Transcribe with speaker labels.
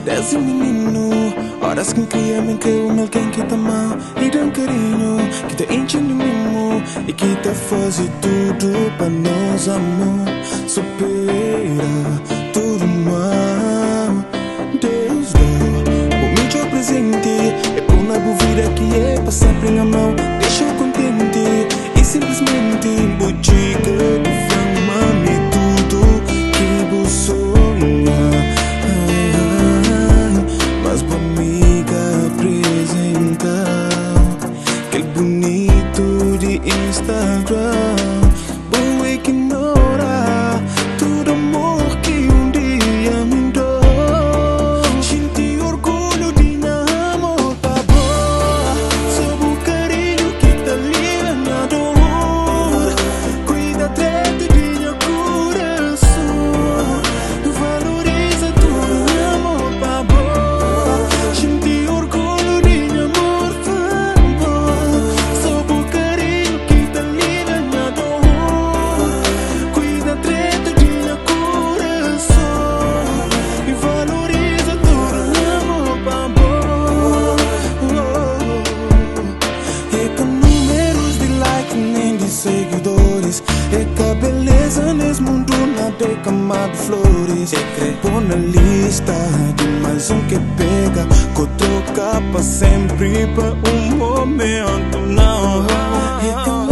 Speaker 1: Desce menino, horas que cria me creu alguém que tá mal e dá carinho, que tá enchendo mimo e que tá fazendo tudo pra nós amor. Supera tudo mal. Deus dá o meu presente, é por na vida que é pra sempre na mão. Deixa eu contente e simplesmente botica do flama-me tudo que você sonha. Mas pra amiga apresentar aquele bonito de Instagram, boa ignora tudo amor que dia me deu. Senti orgulho de amor pra boa, sob o carinho que tá ali na dor. Cuida direito de meu coração, valoriza tudo amor pra boa. Seguidores, é que a beleza nesse mundo nada é camado flores. Pôr na lista de mais um que pega, que troca pra sempre pra um momento. Não, é que